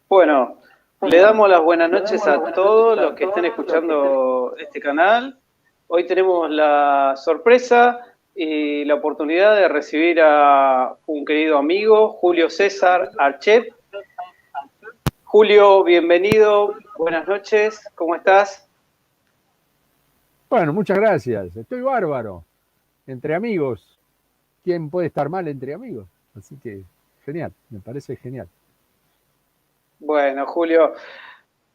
Bueno, le damos las buenas noches a todos los que estén escuchando este canal. Hoy tenemos la sorpresa y la oportunidad de recibir a un querido amigo, Julio César Archet. Julio, bienvenido, buenas noches, ¿cómo estás? Bueno, muchas gracias. Estoy bárbaro. Entre amigos. ¿Quién puede estar mal entre amigos? Así que, genial, me parece genial. Bueno, Julio,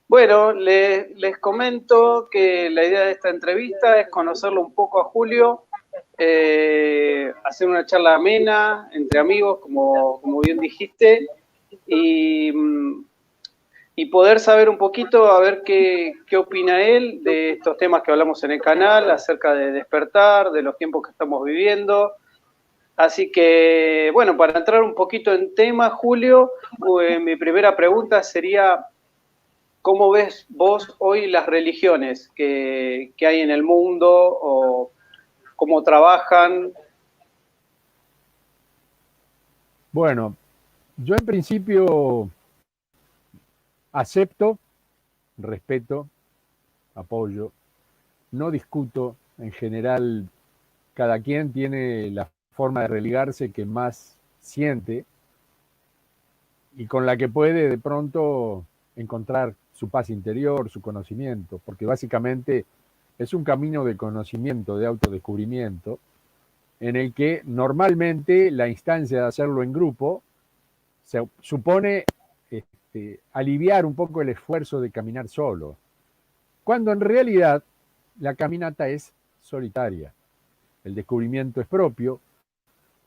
bueno, les comento que la idea de esta entrevista es conocerlo un poco a Julio, hacer una charla amena entre amigos, como bien dijiste, y, y poder saber un poquito, a ver qué opina él de estos temas que hablamos en el canal, acerca de despertar, de los tiempos que estamos viviendo. Así que, bueno, para entrar un poquito en tema, Julio, mi primera pregunta sería, ¿cómo ves vos hoy las religiones que hay en el mundo o cómo trabajan? Bueno, yo en principio acepto, respeto, apoyo, no discuto. En general, cada quien tiene la forma de religarse que más siente y con la que puede de pronto encontrar su paz interior, su conocimiento, porque básicamente es un camino de conocimiento, de autodescubrimiento, en el que normalmente la instancia de hacerlo en grupo se supone aliviar un poco el esfuerzo de caminar solo, cuando en realidad la caminata es solitaria. El descubrimiento es propio,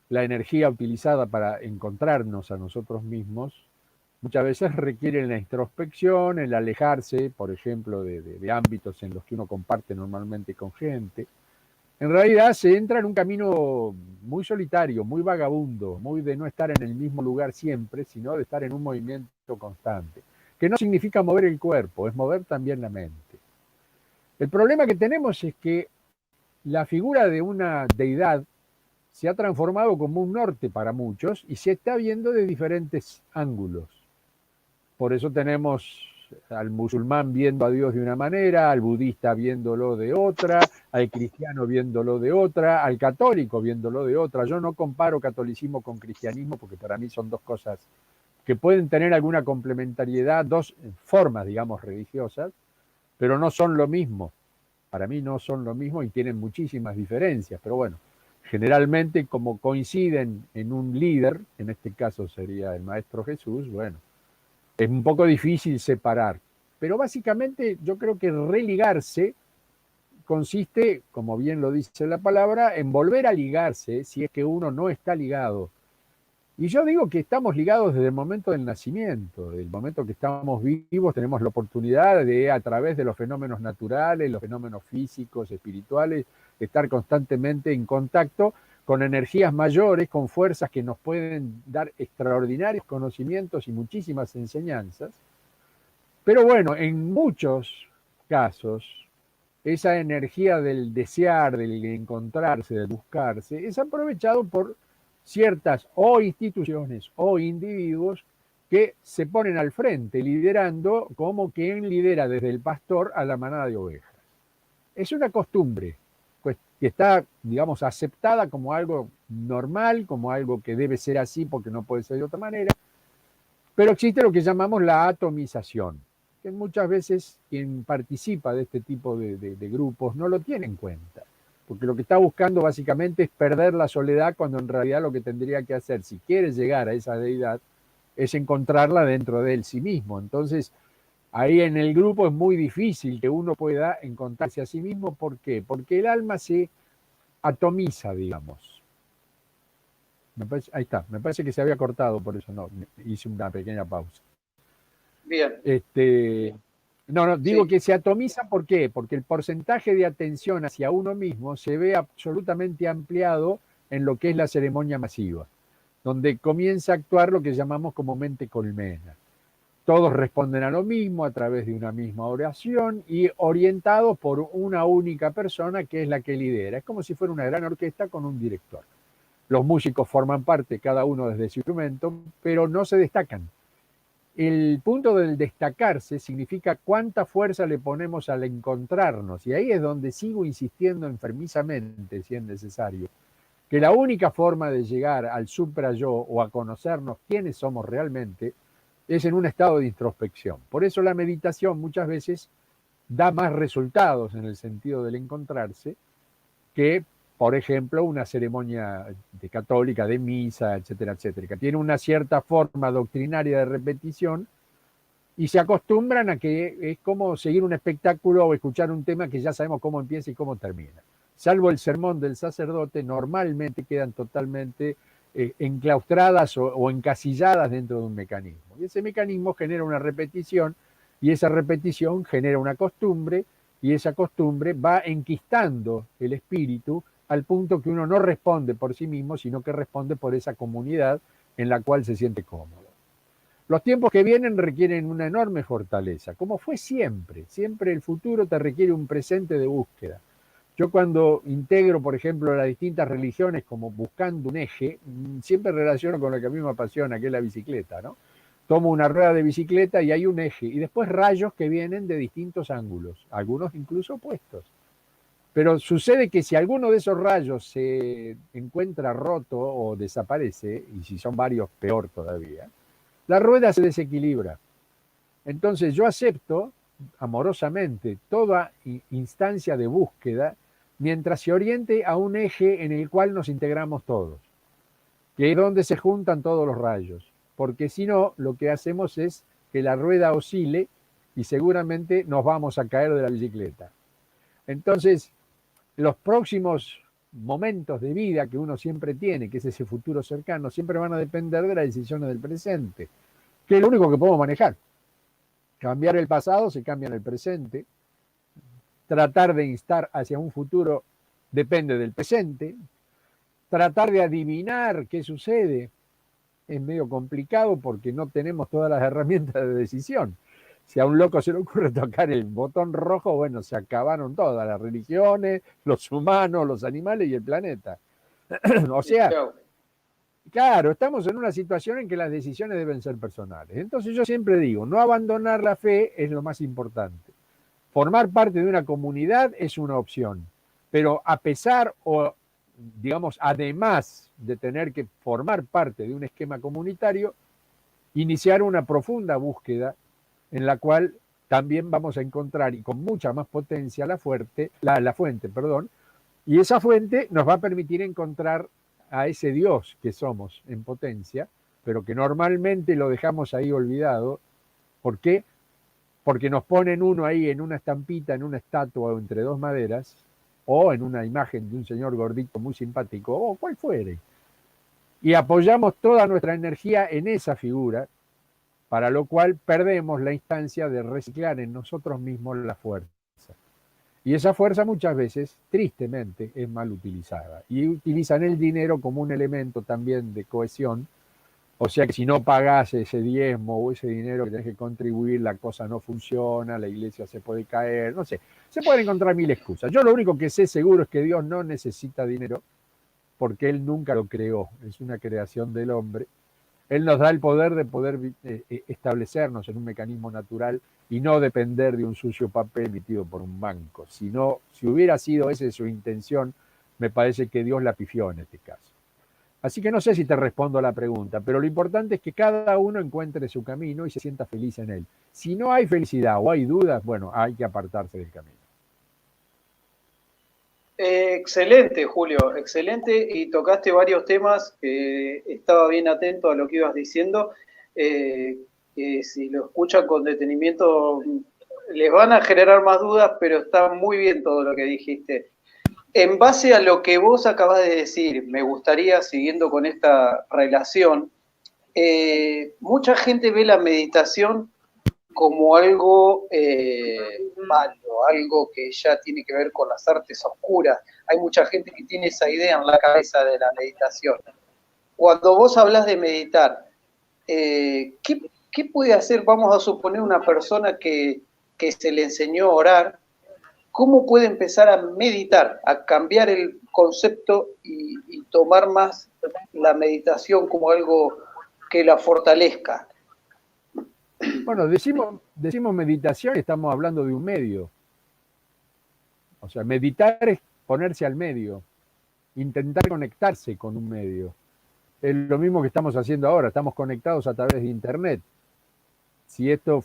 la energía utilizada para encontrarnos a nosotros mismos muchas veces requiere la introspección, el alejarse, por ejemplo, de ámbitos en los que uno comparte normalmente con gente. En realidad se entra en un camino muy solitario, muy vagabundo, muy de no estar en el mismo lugar siempre, sino de estar en un movimiento constante, que no significa mover el cuerpo, es mover también la mente. El problema que tenemos es que la figura de una deidad se ha transformado como un norte para muchos y se está viendo de diferentes ángulos. Por eso tenemos al musulmán viendo a Dios de una manera, al budista viéndolo de otra, al cristiano viéndolo de otra, al católico viéndolo de otra. Yo no comparo catolicismo con cristianismo porque para mí son dos cosas que pueden tener alguna complementariedad, dos formas, digamos, religiosas, pero no son lo mismo. Para mí no son lo mismo y tienen muchísimas diferencias, pero bueno, generalmente como coinciden en un líder, en este caso sería el Maestro Jesús, bueno, es un poco difícil separar, pero básicamente yo creo que religarse consiste, como bien lo dice la palabra, en volver a ligarse si es que uno no está ligado. Y yo digo que estamos ligados desde el momento del nacimiento, del momento que estamos vivos, tenemos la oportunidad de, a través de los fenómenos naturales, los fenómenos físicos, espirituales, estar constantemente en contacto con energías mayores, con fuerzas que nos pueden dar extraordinarios conocimientos y muchísimas enseñanzas. Pero bueno, en muchos casos, esa energía del desear, del encontrarse, del buscarse, es aprovechado por ciertas o instituciones o individuos que se ponen al frente, liderando como quien lidera desde el pastor a la manada de ovejas. Es una costumbre pues, que está, digamos, aceptada como algo normal, como algo que debe ser así porque no puede ser de otra manera, pero existe lo que llamamos la atomización, que muchas veces quien participa de este tipo de grupos no lo tiene en cuenta, porque lo que está buscando básicamente es perder la soledad cuando en realidad lo que tendría que hacer, si quiere llegar a esa deidad, es encontrarla dentro de él sí mismo. Entonces, ahí en el grupo es muy difícil que uno pueda encontrarse a sí mismo. ¿Por qué? Porque el alma se atomiza, digamos. Ahí está, me parece que se había cortado, por eso no, hice una pequeña pausa. Bien, No, digo sí, que se atomiza, ¿por qué? Porque el porcentaje de atención hacia uno mismo se ve absolutamente ampliado en lo que es la ceremonia masiva, donde comienza a actuar lo que llamamos comúnmente colmena. Todos responden a lo mismo a través de una misma oración y orientados por una única persona que es la que lidera. Es como si fuera una gran orquesta con un director. Los músicos forman parte, cada uno desde su instrumento, pero no se destacan. el punto del destacarse significa cuánta fuerza le ponemos al encontrarnos. Y ahí es donde sigo insistiendo enfermizamente, si es necesario, que la única forma de llegar al supra-yo o a conocernos quiénes somos realmente es en un estado de introspección. Por eso la meditación muchas veces da más resultados en el sentido del encontrarse que, por ejemplo, una ceremonia de católica, de misa, etcétera, etcétera, que tiene una cierta forma doctrinaria de repetición y se acostumbran a que es como seguir un espectáculo o escuchar un tema que ya sabemos cómo empieza y cómo termina. Salvo el sermón del sacerdote, normalmente quedan totalmente enclaustradas o encasilladas dentro de un mecanismo. Y ese mecanismo genera una repetición y esa repetición genera una costumbre y esa costumbre va enquistando el espíritu al punto que uno no responde por sí mismo, sino que responde por esa comunidad en la cual se siente cómodo. Los tiempos que vienen requieren una enorme fortaleza, como fue siempre. Siempre el futuro te requiere un presente de búsqueda. Yo cuando integro, por ejemplo, las distintas religiones como buscando un eje, siempre relaciono con lo que a mí me apasiona, que es la bicicleta, ¿no? Tomo una rueda de bicicleta y hay un eje, y después rayos que vienen de distintos ángulos, algunos incluso opuestos. Pero sucede que si alguno de esos rayos se encuentra roto o desaparece, y si son varios, peor todavía, la rueda se desequilibra. Entonces yo acepto amorosamente toda instancia de búsqueda mientras se oriente a un eje en el cual nos integramos todos, que es donde se juntan todos los rayos, porque si no, lo que hacemos es que la rueda oscile y seguramente nos vamos a caer de la bicicleta. Entonces, los próximos momentos de vida que uno siempre tiene, que es ese futuro cercano, siempre van a depender de las decisiones del presente, que es lo único que podemos manejar. Cambiar el pasado se cambia en el presente. Tratar de instar hacia un futuro depende del presente. Tratar de adivinar qué sucede es medio complicado porque no tenemos todas las herramientas de decisión. Si a un loco se le ocurre tocar el botón rojo, bueno, se acabaron todas las religiones, los humanos, los animales y el planeta. O sea, claro, estamos en una situación en que las decisiones deben ser personales. Entonces yo siempre digo, no abandonar la fe es lo más importante. Formar parte de una comunidad es una opción, pero a pesar o, digamos, además de tener que formar parte de un esquema comunitario, iniciar una profunda búsqueda en la cual también vamos a encontrar, y con mucha más potencia, la fuente, y esa fuente nos va a permitir encontrar a ese Dios que somos en potencia, pero que normalmente lo dejamos ahí olvidado. ¿Por qué? Porque nos ponen uno ahí en una estampita, en una estatua o entre dos maderas, o en una imagen de un señor gordito muy simpático, o cual fuere. Y apoyamos toda nuestra energía en esa figura, para lo cual perdemos la instancia de reciclar en nosotros mismos la fuerza. Y esa fuerza muchas veces, tristemente, es mal utilizada. Y utilizan el dinero como un elemento también de cohesión. O sea que si no pagás ese diezmo o ese dinero que tenés que contribuir, la cosa no funciona, la iglesia se puede caer, no sé. Se pueden encontrar mil excusas. Yo lo único que sé seguro es que Dios no necesita dinero porque Él nunca lo creó. Es una creación del hombre. Él nos da el poder de poder establecernos en un mecanismo natural y no depender de un sucio papel emitido por un banco. Si hubiera sido esa su intención, me parece que Dios la pifió en este caso. Así que no sé si te respondo a la pregunta, pero lo importante es que cada uno encuentre su camino y se sienta feliz en él. Si no hay felicidad o hay dudas, bueno, hay que apartarse del camino. Excelente, Julio, excelente. Y tocaste varios temas que estaba bien atento a lo que ibas diciendo. Que si lo escuchan con detenimiento les van a generar más dudas, pero está muy bien todo lo que dijiste. En base a lo que vos acabas de decir, me gustaría, siguiendo con esta relación, mucha gente ve la meditación como algo malo, algo que ya tiene que ver con las artes oscuras. Hay mucha gente que tiene esa idea en la cabeza de la meditación. Cuando vos hablas de meditar, ¿qué puede hacer, vamos a suponer, una persona que se le enseñó a orar? ¿Cómo puede empezar a meditar, a cambiar el concepto y tomar más la meditación como algo que la fortalezca? Bueno, decimos meditación y estamos hablando de un medio. O sea, meditar es ponerse al medio, intentar conectarse con un medio. Es lo mismo que estamos haciendo ahora, estamos conectados a través de Internet. Si esto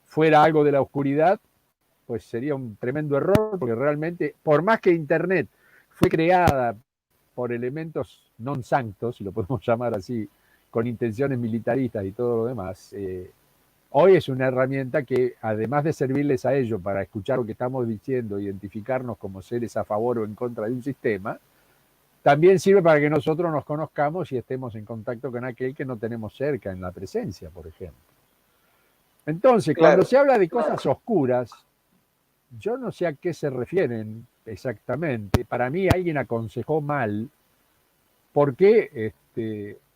fuera algo de la oscuridad, pues sería un tremendo error, porque realmente, por más que Internet fue creada por elementos non sanctos, si lo podemos llamar así, con intenciones militaristas y todo lo demás, hoy es una herramienta que, además de servirles a ellos para escuchar lo que estamos diciendo, identificarnos como seres a favor o en contra de un sistema, también sirve para que nosotros nos conozcamos y estemos en contacto con aquel que no tenemos cerca en la presencia, por ejemplo. Entonces, Claro. cuando se habla de cosas oscuras, yo no sé a qué se refieren exactamente. Para mí alguien aconsejó mal, porque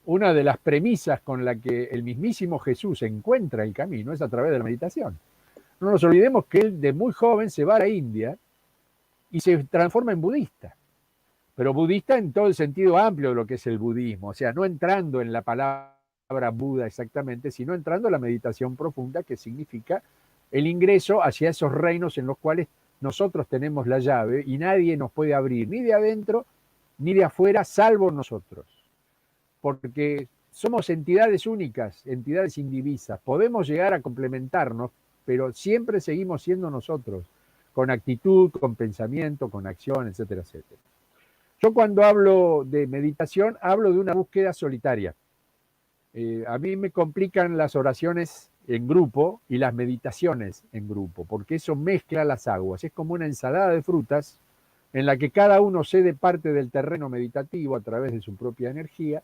una de las premisas con la que el mismísimo Jesús encuentra el camino es a través de la meditación. No nos olvidemos que él de muy joven se va a la India y se transforma en budista. Pero budista en todo el sentido amplio de lo que es el budismo, o sea, no entrando en la palabra Buda exactamente, sino entrando en la meditación profunda, que significa el ingreso hacia esos reinos en los cuales nosotros tenemos la llave y nadie nos puede abrir, ni de adentro ni de afuera, salvo nosotros. Porque somos entidades únicas, entidades indivisas. Podemos llegar a complementarnos, pero siempre seguimos siendo nosotros, con actitud, con pensamiento, con acción, etcétera, etcétera. Yo cuando hablo de meditación, hablo de una búsqueda solitaria. A mí me complican las oraciones en grupo y las meditaciones en grupo, porque eso mezcla las aguas. Es como una ensalada de frutas en la que cada uno cede parte del terreno meditativo a través de su propia energía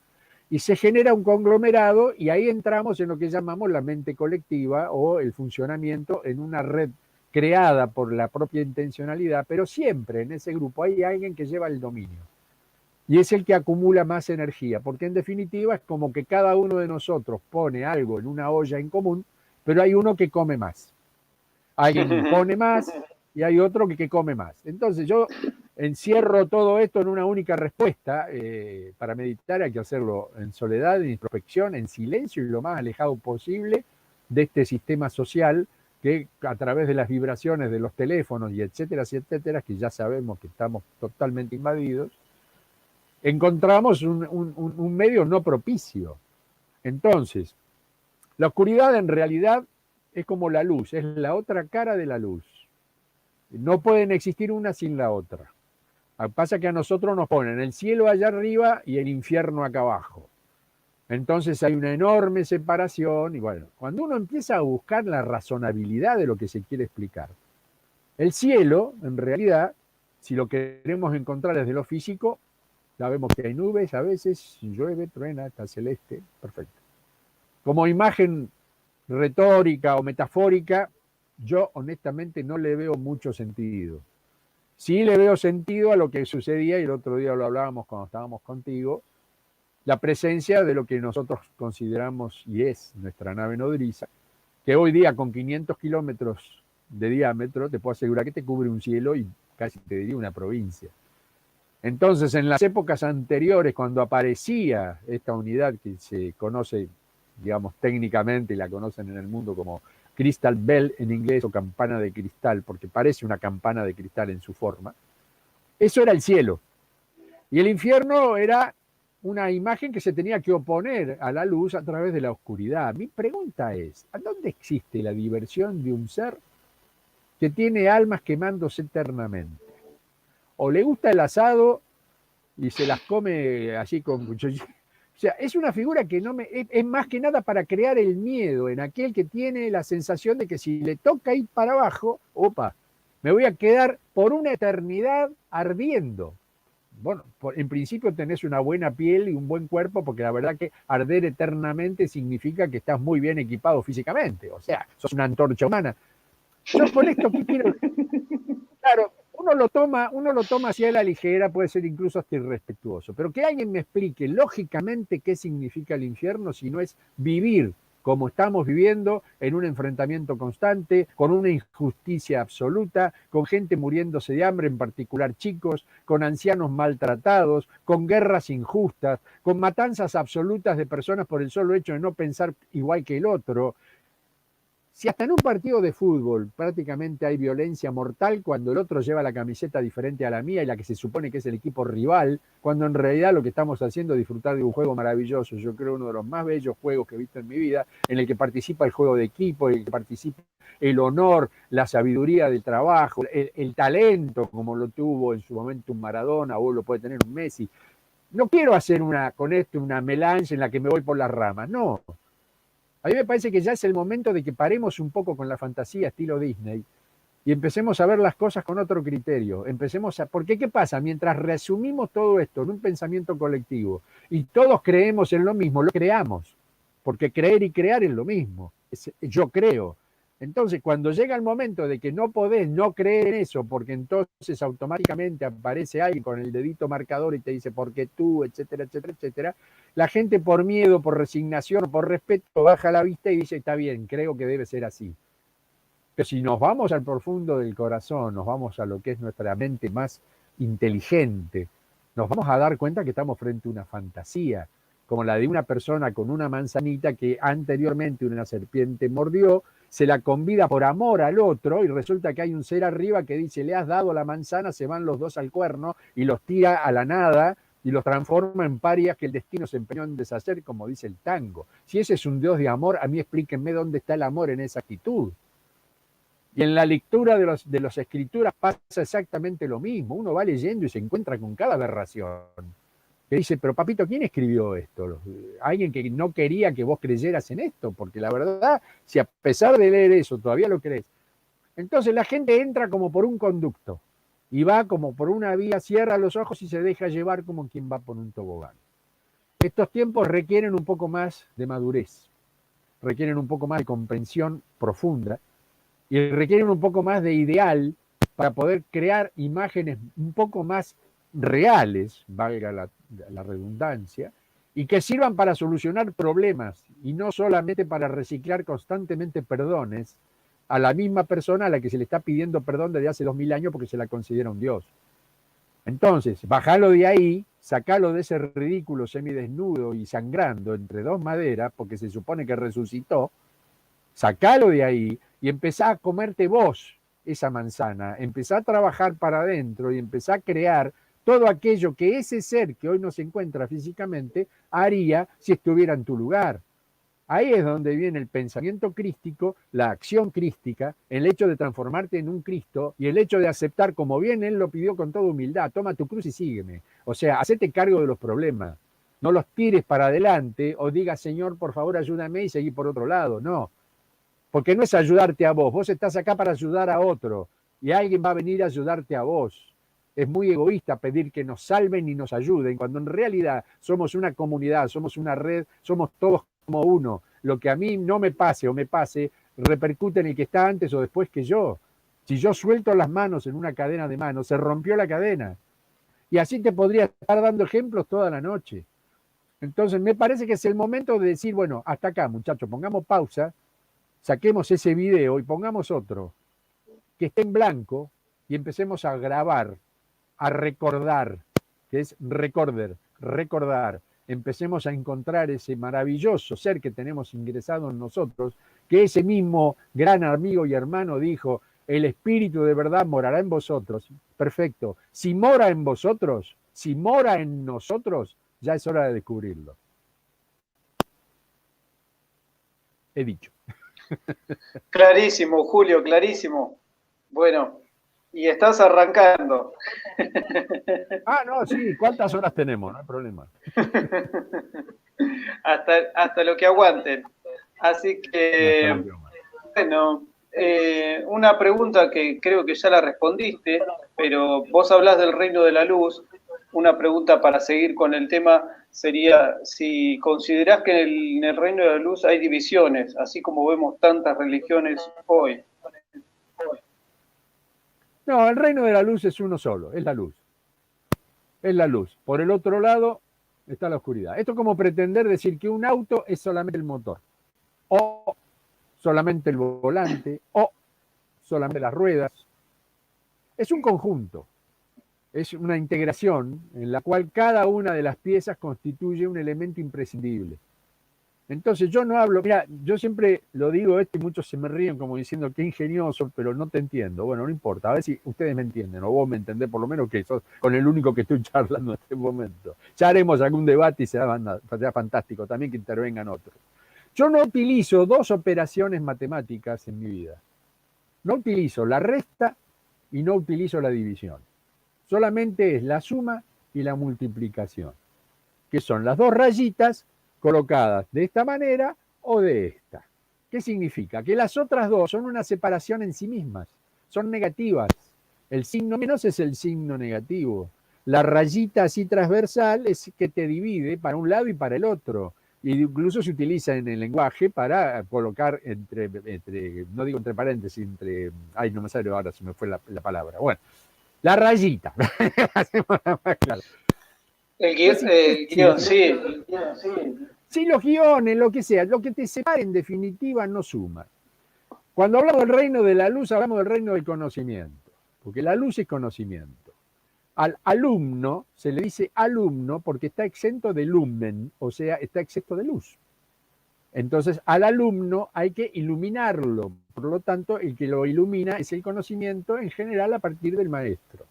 y se genera un conglomerado y ahí entramos en lo que llamamos la mente colectiva o el funcionamiento en una red creada por la propia intencionalidad, pero siempre en ese grupo hay alguien que lleva el dominio. Y es el que acumula más energía, porque en definitiva es como que cada uno de nosotros pone algo en una olla en común, pero hay uno que come más. Alguien pone más y hay otro que come más. Entonces yo encierro todo esto en una única respuesta. Para meditar hay que hacerlo en soledad, en introspección, en silencio y lo más alejado posible de este sistema social que a través de las vibraciones de los teléfonos y etcétera, que ya sabemos que estamos totalmente invadidos, encontramos un medio no propicio. Entonces, la oscuridad en realidad es como la luz, es la otra cara de la luz. No pueden existir una sin la otra. Pasa que a nosotros nos ponen el cielo allá arriba y el infierno acá abajo. Entonces hay una enorme separación y bueno, cuando uno empieza a buscar la razonabilidad de lo que se quiere explicar, el cielo, en realidad, si lo queremos encontrar desde lo físico, sabemos que hay nubes a veces, llueve, truena, está celeste, perfecto. Como imagen retórica o metafórica, yo honestamente no le veo mucho sentido. Sí le veo sentido a lo que sucedía, y el otro día lo hablábamos cuando estábamos contigo, la presencia de lo que nosotros consideramos y es nuestra nave nodriza, que hoy día con 500 kilómetros de diámetro te puedo asegurar que te cubre un cielo y casi te diría una provincia. Entonces, en las épocas anteriores, cuando aparecía esta unidad que se conoce, digamos, técnicamente, y la conocen en el mundo como Crystal Bell en inglés o campana de cristal, porque parece una campana de cristal en su forma, eso era el cielo. Y el infierno era una imagen que se tenía que oponer a la luz a través de la oscuridad. Mi pregunta es, ¿a dónde existe la diversión de un ser que tiene almas quemándose eternamente? O le gusta el asado y se las come así con cuchillo. O sea, es una figura que es más que nada para crear el miedo en aquel que tiene la sensación de que si le toca ir para abajo, opa, me voy a quedar por una eternidad ardiendo. Bueno, en principio tenés una buena piel y un buen cuerpo, porque la verdad que arder eternamente significa que estás muy bien equipado físicamente, o sea, sos una antorcha humana. Yo con esto quiero... Claro, uno lo toma así a la ligera, puede ser incluso hasta irrespetuoso, pero que alguien me explique lógicamente qué significa el infierno si no es vivir como estamos viviendo, en un enfrentamiento constante, con una injusticia absoluta, con gente muriéndose de hambre, en particular chicos, con ancianos maltratados, con guerras injustas, con matanzas absolutas de personas por el solo hecho de no pensar igual que el otro. Si hasta en un partido de fútbol prácticamente hay violencia mortal cuando el otro lleva la camiseta diferente a la mía y la que se supone que es el equipo rival, cuando en realidad lo que estamos haciendo es disfrutar de un juego maravilloso, yo creo uno de los más bellos juegos que he visto en mi vida, en el que participa el juego de equipo, en el que participa el honor, la sabiduría del trabajo, el talento, como lo tuvo en su momento un Maradona o lo puede tener un Messi. No quiero hacer con esto una melange en la que me voy por las ramas, no. A mí me parece que ya es el momento de que paremos un poco con la fantasía estilo Disney y empecemos a ver las cosas con otro criterio. Porque ¿qué pasa? Mientras resumimos todo esto en un pensamiento colectivo y todos creemos en lo mismo, lo creamos. Porque creer y crear es lo mismo. Yo creo. Entonces, cuando llega el momento de que no podés no creer en eso, porque entonces automáticamente aparece alguien con el dedito marcador y te dice, porque tú, etcétera, etcétera, etcétera, la gente por miedo, por resignación, por respeto, baja la vista y dice, está bien, creo que debe ser así. Pero si nos vamos al profundo del corazón, nos vamos a lo que es nuestra mente más inteligente, nos vamos a dar cuenta que estamos frente a una fantasía, como la de una persona con una manzanita que anteriormente una serpiente mordió, se la convida por amor al otro y resulta que hay un ser arriba que dice, le has dado la manzana, se van los dos al cuerno y los tira a la nada y los transforma en parias que el destino se empeñó en deshacer, como dice el tango. Si ese es un Dios de amor, a mí explíquenme dónde está el amor en esa actitud. Y en la lectura de las escrituras pasa exactamente lo mismo. Uno va leyendo y se encuentra con cada aberración. Que dice, pero papito, ¿quién escribió esto? Alguien que no quería que vos creyeras en esto, porque la verdad, si a pesar de leer eso todavía lo crees. Entonces la gente entra como por un conducto y va como por una vía, cierra los ojos y se deja llevar como quien va por un tobogán. Estos tiempos requieren un poco más de madurez, requieren un poco más de comprensión profunda y requieren un poco más de ideal para poder crear imágenes un poco más reales, valga la redundancia, y que sirvan para solucionar problemas y no solamente para reciclar constantemente perdones a la misma persona a la que se le está pidiendo perdón desde hace 2000 años porque se la considera un dios. Entonces, bajalo de ahí, sacalo de ese ridículo semidesnudo y sangrando entre dos maderas, porque se supone que resucitó, sacalo de ahí y empezá a comerte vos esa manzana, empezá a trabajar para adentro y empezá a crear todo aquello que ese ser que hoy no se encuentra físicamente haría si estuviera en tu lugar. Ahí es donde viene el pensamiento crístico, la acción crística, el hecho de transformarte en un Cristo y el hecho de aceptar, como bien Él lo pidió con toda humildad, toma tu cruz y sígueme. O sea, hacete cargo de los problemas. No los tires para adelante o digas, Señor, por favor, ayúdame y seguí por otro lado. No, porque no es ayudarte a vos. Vos estás acá para ayudar a otro y alguien va a venir a ayudarte a vos. Es muy egoísta pedir que nos salven y nos ayuden, cuando en realidad somos una comunidad, somos una red, somos todos como uno. Lo que a mí no me pase o me pase repercute en el que está antes o después que yo. Si yo suelto las manos en una cadena de manos, se rompió la cadena. Y así te podría estar dando ejemplos toda la noche. Entonces me parece que es el momento de decir, bueno, hasta acá, muchachos, pongamos pausa, saquemos ese video y pongamos otro que esté en blanco y empecemos a grabar, a recordar, que es recordar. Empecemos a encontrar ese maravilloso ser que tenemos ingresado en nosotros, que ese mismo gran amigo y hermano dijo, el Espíritu de verdad morará en vosotros. Perfecto. Si mora en vosotros, si mora en nosotros, ya es hora de descubrirlo. He dicho. Clarísimo, Julio, clarísimo. Bueno, y estás arrancando. No, sí, ¿cuántas horas tenemos? No hay problema. hasta lo que aguanten. Así que, bueno, una pregunta que creo que ya la respondiste, pero vos hablás del reino de la luz. Una pregunta para seguir con el tema sería si considerás que en el reino de la luz hay divisiones, así como vemos tantas religiones hoy. No, el reino de la luz es uno solo, es la luz. Es la luz. Por el otro lado está la oscuridad. Esto es como pretender decir que un auto es solamente el motor, o solamente el volante, o solamente las ruedas. Es un conjunto, es una integración en la cual cada una de las piezas constituye un elemento imprescindible. Entonces yo no hablo, mira, yo siempre lo digo esto y muchos se me ríen como diciendo qué ingenioso, pero no te entiendo. Bueno, no importa, a ver si ustedes me entienden, o vos me entendés por lo menos que sos con el único que estoy charlando en este momento. Ya haremos algún debate y será fantástico también que intervengan otros. Yo no utilizo dos operaciones matemáticas en mi vida. No utilizo la resta y no utilizo la división. Solamente es la suma y la multiplicación, que son las dos rayitas colocadas de esta manera o de esta. ¿Qué significa? Que las otras dos son una separación en sí mismas, son negativas. El signo menos es el signo negativo. La rayita así transversal es que te divide para un lado y para el otro. Y incluso se utiliza en el lenguaje para colocar no digo entre paréntesis, ay, no me sale ahora, se me fue la palabra. Bueno, la rayita. El guión, sí. Sí, los guiones, lo que sea, lo que te separa en definitiva no suma. Cuando hablamos del reino de la luz, hablamos del reino del conocimiento, porque la luz es conocimiento. Al alumno se le dice alumno porque está exento de lumen, o sea, está exento de luz. Entonces, al alumno hay que iluminarlo. Por lo tanto, el que lo ilumina es el conocimiento en general a partir del maestro.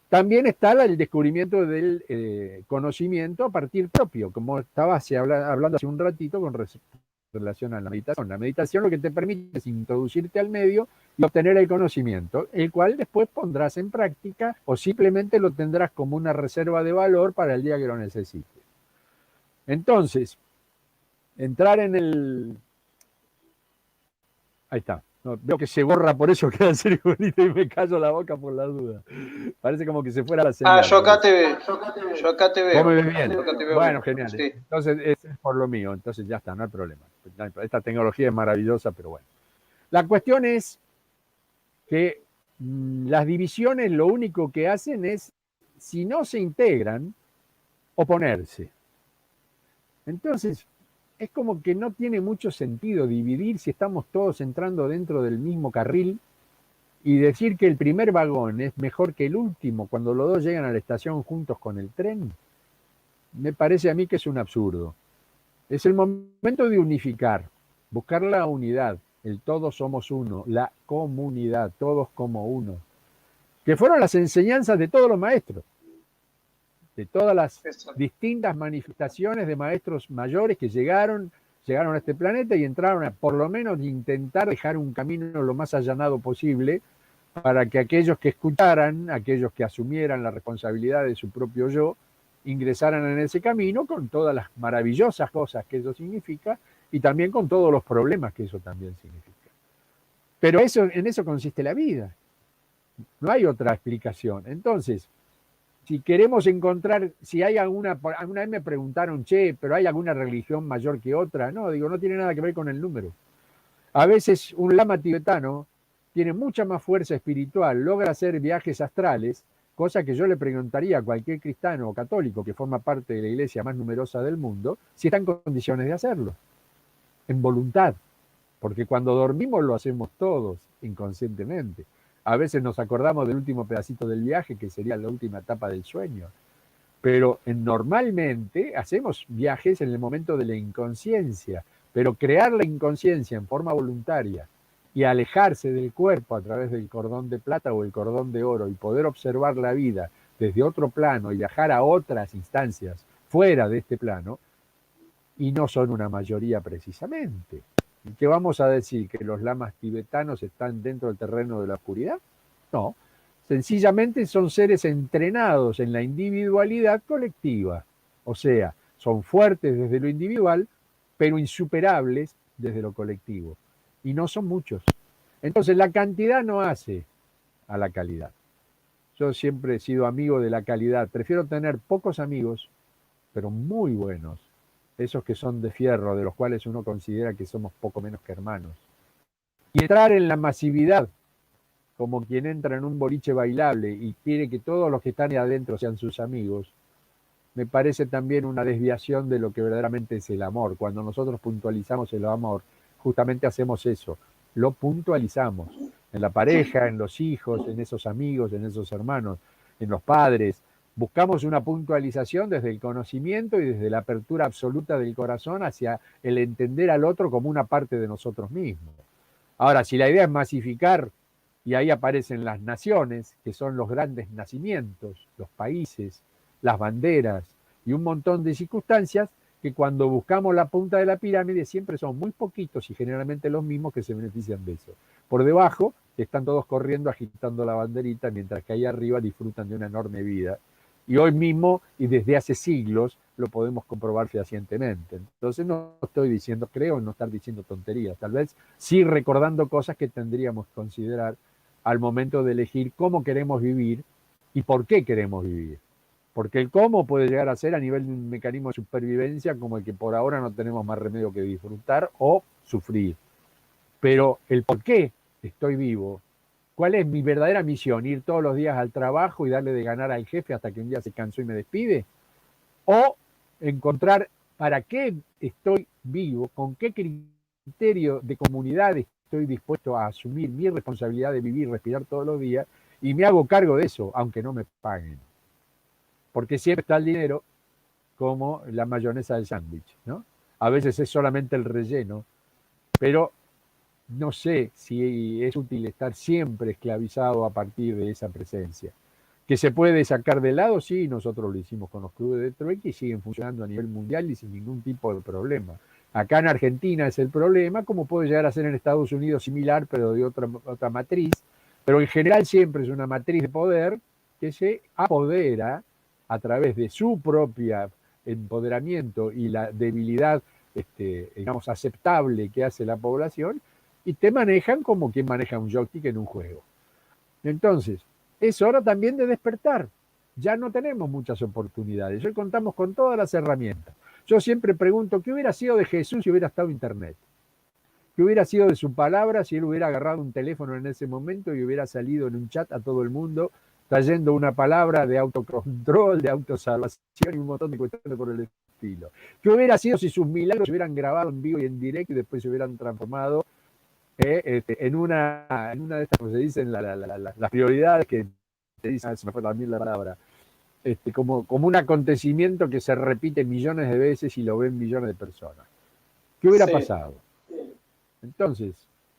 También está el descubrimiento del conocimiento a partir propio, como estaba hablando hace un ratito con relación a la meditación. La meditación lo que te permite es introducirte al medio y obtener el conocimiento, el cual después pondrás en práctica o simplemente lo tendrás como una reserva de valor para el día que lo necesites. Entonces, entrar en el... Ahí está. No, veo que se borra, por eso queda serio bonito y me callo la boca por la duda. Parece como que se fuera la señal. Yo acá te veo. Yo acá te veo. ¿Vos me ves bien? Bueno, bien. genial. Sí. Entonces es por lo mío, entonces ya está, no hay problema. Esta tecnología es maravillosa, pero bueno. La cuestión es que las divisiones lo único que hacen es, si no se integran, oponerse. Entonces, es como que no tiene mucho sentido dividir si estamos todos entrando dentro del mismo carril y decir que el primer vagón es mejor que el último cuando los dos llegan a la estación juntos con el tren. Me parece a mí que es un absurdo. Es el momento de unificar, buscar la unidad, el todos somos uno, la comunidad, todos como uno, que fueron las enseñanzas de todos los maestros, de todas las distintas manifestaciones de maestros mayores que llegaron a este planeta y entraron a por lo menos intentar dejar un camino lo más allanado posible para que aquellos que escucharan, aquellos que asumieran la responsabilidad de su propio yo, ingresaran en ese camino con todas las maravillosas cosas que eso significa y también con todos los problemas que eso también significa. Pero en eso consiste la vida. No hay otra explicación. Entonces, si queremos encontrar, si hay alguna vez me preguntaron, pero ¿hay alguna religión mayor que otra? No, digo, no tiene nada que ver con el número. A veces un lama tibetano tiene mucha más fuerza espiritual, logra hacer viajes astrales, cosa que yo le preguntaría a cualquier cristiano o católico que forma parte de la iglesia más numerosa del mundo, si está en condiciones de hacerlo, en voluntad, porque cuando dormimos lo hacemos todos inconscientemente. A veces nos acordamos del último pedacito del viaje, que sería la última etapa del sueño, pero normalmente hacemos viajes en el momento de la inconsciencia, pero crear la inconsciencia en forma voluntaria y alejarse del cuerpo a través del cordón de plata o el cordón de oro y poder observar la vida desde otro plano y viajar a otras instancias fuera de este plano, y no son una mayoría precisamente. ¿Y qué vamos a decir? ¿Que los lamas tibetanos están dentro del terreno de la oscuridad? No, sencillamente son seres entrenados en la individualidad colectiva, o sea, son fuertes desde lo individual, pero insuperables desde lo colectivo. Y no son muchos. Entonces la cantidad no hace a la calidad. Yo siempre he sido amigo de la calidad. Prefiero tener pocos amigos, pero muy buenos. Esos que son de fierro, de los cuales uno considera que somos poco menos que hermanos. Y entrar en la masividad, como quien entra en un boliche bailable y quiere que todos los que están ahí adentro sean sus amigos, me parece también una desviación de lo que verdaderamente es el amor. Cuando nosotros puntualizamos el amor, justamente hacemos eso, lo puntualizamos en la pareja, en los hijos, en esos amigos, en esos hermanos, en los padres. Buscamos una puntualización desde el conocimiento y desde la apertura absoluta del corazón hacia el entender al otro como una parte de nosotros mismos. Ahora, si la idea es masificar, y ahí aparecen las naciones, que son los grandes nacimientos, los países, las banderas y un montón de circunstancias, que cuando buscamos la punta de la pirámide siempre son muy poquitos y generalmente los mismos que se benefician de eso. Por debajo están todos corriendo, agitando la banderita, mientras que ahí arriba disfrutan de una enorme vida. Y hoy mismo, y desde hace siglos, lo podemos comprobar fehacientemente. Entonces no estoy diciendo, creo no estar diciendo tonterías, tal vez sí recordando cosas que tendríamos que considerar al momento de elegir cómo queremos vivir y por qué queremos vivir. Porque el cómo puede llegar a ser a nivel de un mecanismo de supervivencia como el que por ahora no tenemos más remedio que disfrutar o sufrir. Pero el por qué estoy vivo, cuál es mi verdadera misión, ir todos los días al trabajo y darle de ganar al jefe hasta que un día se cansó y me despide, o encontrar para qué estoy vivo, con qué criterio de comunidad estoy dispuesto a asumir mi responsabilidad de vivir, respirar todos los días, y me hago cargo de eso, aunque no me paguen. Porque siempre está el dinero como la mayonesa del sándwich, ¿no? A veces es solamente el relleno, pero no sé si es útil estar siempre esclavizado a partir de esa presencia. ¿Que se puede sacar de lado? Sí, nosotros lo hicimos con los clubes de trueque y siguen funcionando a nivel mundial y sin ningún tipo de problema. Acá en Argentina es el problema, como puede llegar a ser en Estados Unidos similar, pero de otra matriz, pero en general siempre es una matriz de poder que se apodera a través de su propia empoderamiento y la debilidad, digamos, aceptable que hace la población, y te manejan como quien maneja un joystick en un juego. Entonces, es hora también de despertar. Ya no tenemos muchas oportunidades. Hoy contamos con todas las herramientas. Yo siempre pregunto, ¿qué hubiera sido de Jesús si hubiera estado Internet? ¿Qué hubiera sido de su palabra si él hubiera agarrado un teléfono en ese momento y hubiera salido en un chat a todo el mundo trayendo una palabra de autocontrol, de autosalvación y un montón de cuestiones por el estilo? ¿Qué hubiera sido si sus milagros se hubieran grabado en vivo y en directo y después se hubieran transformado en una de estas, como se dicen, las prioridades que te dicen, se me fue también la palabra, como un acontecimiento que se repite millones de veces y lo ven millones de personas? ¿Qué hubiera pasado? Entonces,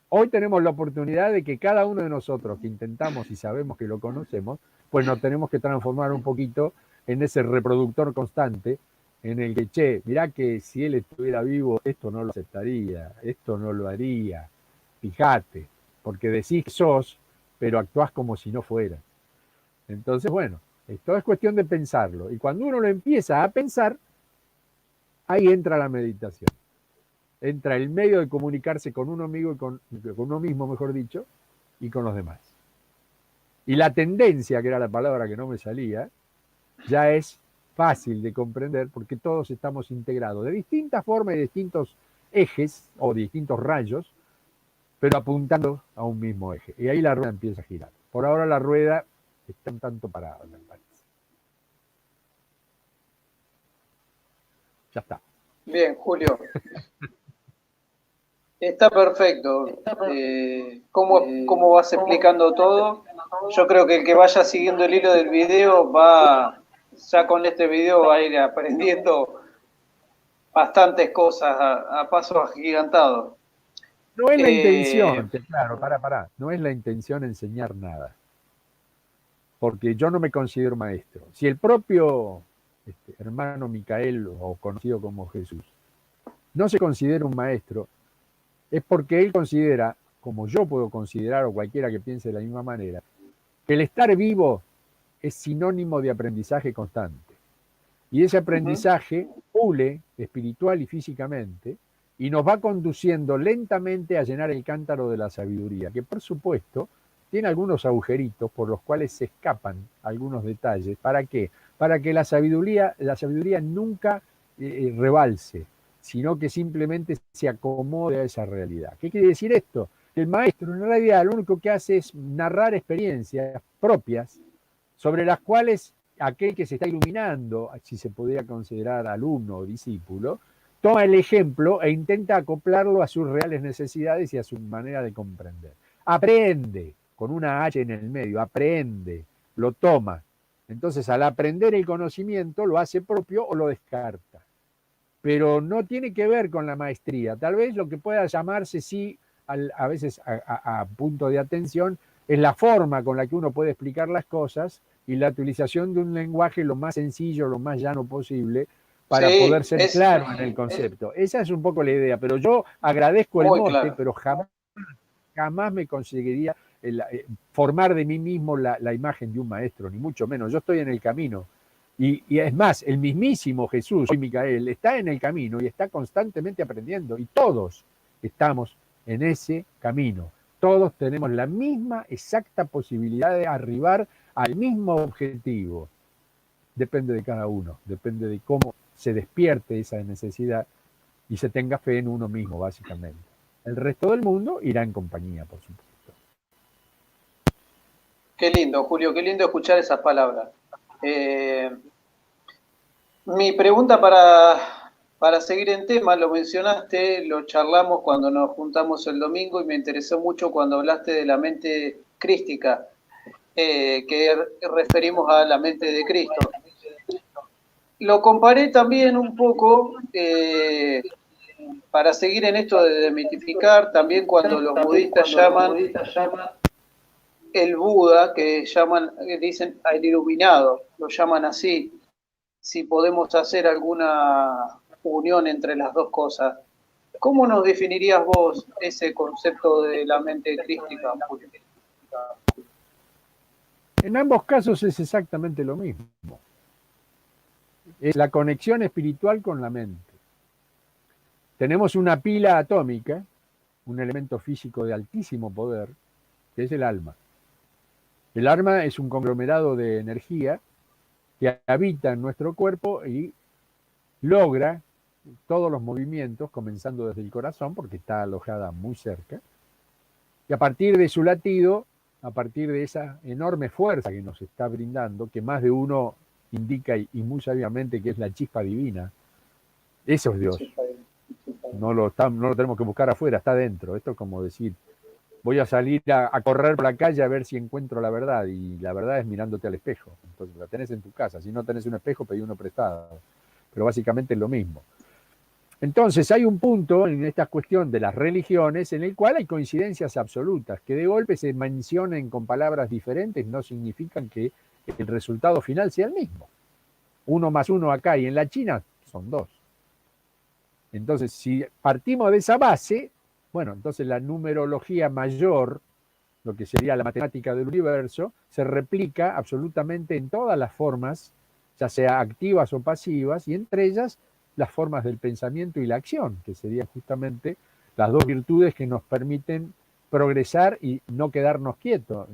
hoy tenemos la oportunidad de que cada uno de nosotros que intentamos y sabemos que lo conocemos, pues nos tenemos que transformar un poquito en ese reproductor constante en el que, che, mirá que si él estuviera vivo, esto no lo aceptaría, esto no lo haría. Fíjate, porque decís que sos, pero actuás como si no fuera. Entonces, bueno, esto es cuestión de pensarlo. Y cuando uno lo empieza a pensar, ahí entra la meditación. Entra el medio de comunicarse con uno mismo, con uno mismo, mejor dicho, y con los demás. Y la tendencia, que era la palabra que no me salía, ya es fácil de comprender porque todos estamos integrados de distintas formas y de distintos ejes o de distintos rayos, pero apuntando a un mismo eje. Y ahí la rueda empieza a girar. Por ahora la rueda está un tanto parada, me parece. Ya está. Bien, Julio. Está perfecto. ¿Cómo vas explicando todo? Yo creo que el que vaya siguiendo el hilo del video ya con este video va a ir aprendiendo bastantes cosas a pasos agigantados. No es la intención, claro, no es la intención enseñar nada, porque yo no me considero maestro. Si el propio hermano Micael, o conocido como Jesús, no se considera un maestro, es porque él considera, como yo puedo considerar, o cualquiera que piense de la misma manera, que el estar vivo es sinónimo de aprendizaje constante. Y ese aprendizaje pule espiritual y físicamente y nos va conduciendo lentamente a llenar el cántaro de la sabiduría, que por supuesto tiene algunos agujeritos por los cuales se escapan algunos detalles. ¿Para qué? Para que la sabiduría nunca rebalse, sino que simplemente se acomode a esa realidad. ¿Qué quiere decir esto? Que el maestro en realidad lo único que hace es narrar experiencias propias sobre las cuales aquel que se está iluminando, si se pudiera considerar alumno o discípulo, toma el ejemplo e intenta acoplarlo a sus reales necesidades y a su manera de comprender. Aprende, con una H en el medio, aprende, lo toma, Entonces, al aprender el conocimiento, lo hace propio o lo descarta. Pero no tiene que ver con la maestría. Tal vez lo que pueda llamarse, sí, a veces a punto de atención, es la forma con la que uno puede explicar las cosas y la utilización de un lenguaje lo más sencillo, lo más llano posible, para poder ser claro en el concepto. Esa es un poco la idea, pero yo agradezco el mote, pero jamás me conseguiría formar de mí mismo la imagen de un maestro, ni mucho menos. Yo estoy en el camino. Y es más, el mismísimo Jesús, hoy Micael, está en el camino y está constantemente aprendiendo. Y todos estamos en ese camino. Todos tenemos la misma exacta posibilidad de arribar al mismo objetivo. Depende de cada uno, depende de cómo se despierte esa necesidad y se tenga fe en uno mismo, básicamente. El resto del mundo irá en compañía, por supuesto. Qué lindo, Julio, qué lindo escuchar esas palabras. Mi pregunta para seguir en tema, lo mencionaste, lo charlamos cuando nos juntamos el domingo y me interesó mucho cuando hablaste de la mente crística, que referimos a la mente de Cristo. Lo comparé también un poco, para seguir en esto de demitificar, también cuando los budistas llaman el Buda, que dicen al iluminado, lo llaman así. Si podemos hacer alguna unión entre las dos cosas. ¿Cómo nos definirías vos ese concepto de la mente crística, Julio? En ambos casos es exactamente lo mismo. Es la conexión espiritual con la mente. Tenemos una pila atómica, un elemento físico de altísimo poder, que es el alma. El alma es un conglomerado de energía que habita en nuestro cuerpo y logra todos los movimientos, comenzando desde el corazón, porque está alojada muy cerca, y a partir de su latido, a partir de esa enorme fuerza que nos está brindando, que más de uno indica y muy sabiamente que es la chispa divina, eso es Dios. No lo tenemos que buscar afuera, está dentro. Esto es como decir, voy a salir a correr por la calle a ver si encuentro la verdad, y la verdad es mirándote al espejo. Entonces la tenés en tu casa. Si no tenés un espejo, pedí uno prestado. Pero básicamente es lo mismo. Entonces hay un punto en esta cuestión de las religiones en el cual hay coincidencias absolutas, que de golpe se mencionen con palabras diferentes no significan que el resultado final sea el mismo. 1 más 1 acá y en la China son 2. Entonces, si partimos de esa base, bueno, entonces la numerología mayor, lo que sería la matemática del universo, se replica absolutamente en todas las formas, ya sea activas o pasivas, y entre ellas las formas del pensamiento y la acción, que serían justamente las dos virtudes que nos permiten progresar y no quedarnos quietos.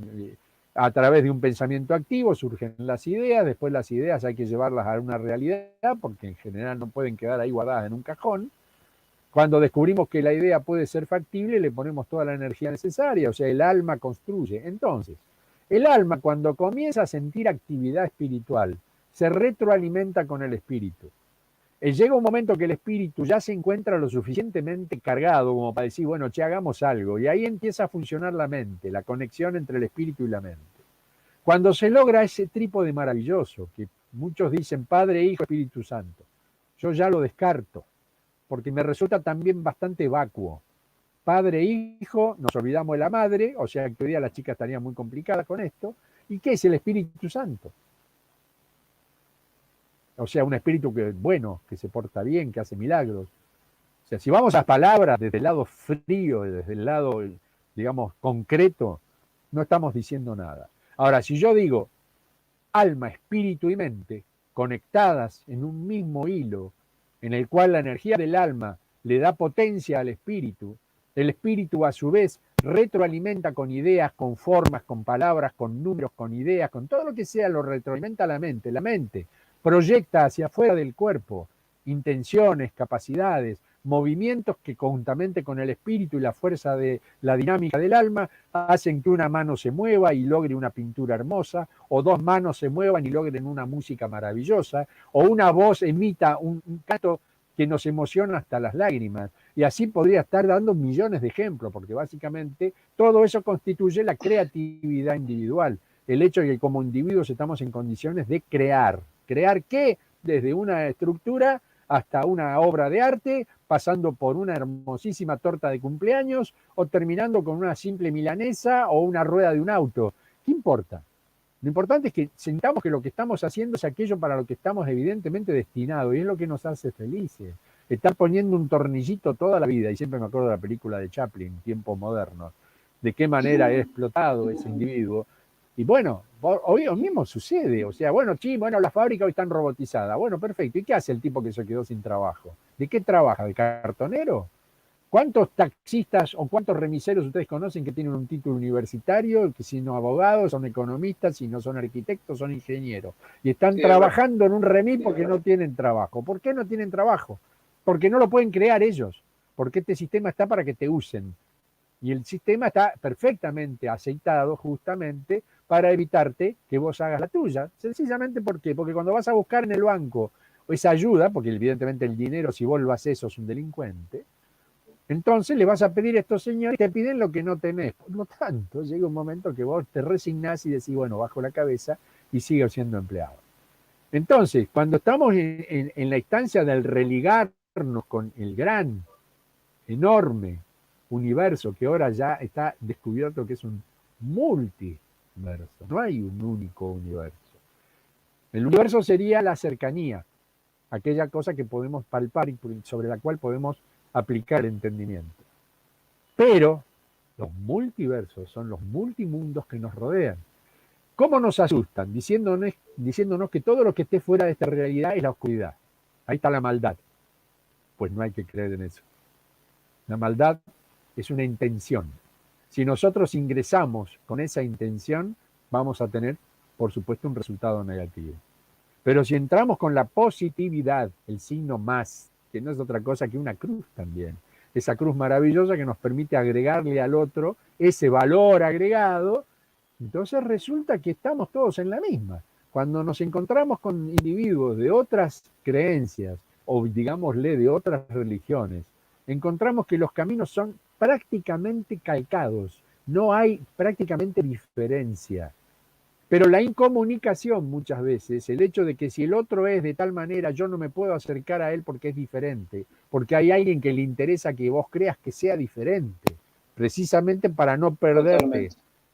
A través de un pensamiento activo surgen las ideas, después las ideas hay que llevarlas a una realidad, porque en general no pueden quedar ahí guardadas en un cajón. Cuando descubrimos que la idea puede ser factible, le ponemos toda la energía necesaria, o sea, el alma construye. Entonces, el alma, cuando comienza a sentir actividad espiritual, se retroalimenta con el espíritu. Llega un momento que el espíritu ya se encuentra lo suficientemente cargado como para decir, bueno, che, hagamos algo. Y ahí empieza a funcionar la mente, la conexión entre el espíritu y la mente. Cuando se logra ese trípode maravilloso, que muchos dicen Padre, Hijo, Espíritu Santo, yo ya lo descarto, porque me resulta también bastante vacuo. Padre, Hijo, nos olvidamos de la madre, o sea que hoy día las chicas estarían muy complicadas con esto. ¿Y qué es el Espíritu Santo? O sea, un espíritu que bueno, que se porta bien, que hace milagros. O sea, si vamos a palabras desde el lado frío, desde el lado, digamos, concreto, no estamos diciendo nada. Ahora, si yo digo alma, espíritu y mente conectadas en un mismo hilo, en el cual la energía del alma le da potencia al espíritu, el espíritu a su vez retroalimenta con ideas, con formas, con palabras, con números, con ideas, con todo lo que sea, lo retroalimenta la mente proyecta hacia afuera del cuerpo intenciones, capacidades, movimientos que conjuntamente con el espíritu y la fuerza de la dinámica del alma hacen que una mano se mueva y logre una pintura hermosa, o dos manos se muevan y logren una música maravillosa, o una voz emita un canto que nos emociona hasta las lágrimas. Y así podría estar dando millones de ejemplos, porque básicamente todo eso constituye la creatividad individual. el hecho de que como individuos estamos en condiciones de crear. ¿Crear qué? Desde una estructura hasta una obra de arte, pasando por una hermosísima torta de cumpleaños o terminando con una simple milanesa o una rueda de un auto. ¿Qué importa? Lo importante es que sintamos que lo que estamos haciendo es aquello para lo que estamos evidentemente destinados y es lo que nos hace felices. Estar poniendo un tornillito toda la vida, y siempre me acuerdo de la película de Chaplin, Tiempos Modernos, de qué manera he explotado ese individuo. Y bueno, hoy mismo sucede, o sea, bueno, sí, bueno, las fábricas hoy están robotizadas, bueno, perfecto, ¿y qué hace el tipo que se quedó sin trabajo? ¿De qué trabaja? ¿De cartonero? ¿Cuántos taxistas o cuántos remiseros ustedes conocen que tienen un título universitario, que si no abogados, son economistas, si no son arquitectos, son ingenieros? Y están trabajando en un remis porque no tienen trabajo. ¿Por qué no tienen trabajo? Porque no lo pueden crear ellos. Porque este sistema está para que te usen. Y el sistema está perfectamente aceitado justamente para evitarte que vos hagas la tuya. Sencillamente, ¿por qué? Porque cuando vas a buscar en el banco esa ayuda, porque evidentemente el dinero, si vos lo haces, sos un delincuente, entonces le vas a pedir a estos señores y te piden lo que no tenés. Por lo tanto, llega un momento que vos te resignás y decís, bueno, bajo la cabeza y sigo siendo empleado. Entonces, cuando estamos en la instancia del religarnos con el gran, enorme universo que ahora ya está descubierto que es un multiverso, no hay un único universo. El universo sería la cercanía, aquella cosa que podemos palpar y sobre la cual podemos aplicar entendimiento. Pero los multiversos son los multimundos que nos rodean. ¿Cómo nos asustan? Diciéndonos que todo lo que esté fuera de esta realidad es la oscuridad. Ahí está la maldad. Pues no hay que creer en eso. La maldad es una intención. Si nosotros ingresamos con esa intención, vamos a tener, por supuesto, un resultado negativo. Pero si entramos con la positividad, el signo más, que no es otra cosa que una cruz también, esa cruz maravillosa que nos permite agregarle al otro ese valor agregado, entonces resulta que estamos todos en la misma. Cuando nos encontramos con individuos de otras creencias, o digámosle de otras religiones, encontramos que los caminos son prácticamente calcados, no hay prácticamente diferencia. Pero la incomunicación muchas veces, el hecho de que si el otro es de tal manera, yo no me puedo acercar a él porque es diferente, porque hay alguien que le interesa que vos creas que sea diferente, precisamente para no perderte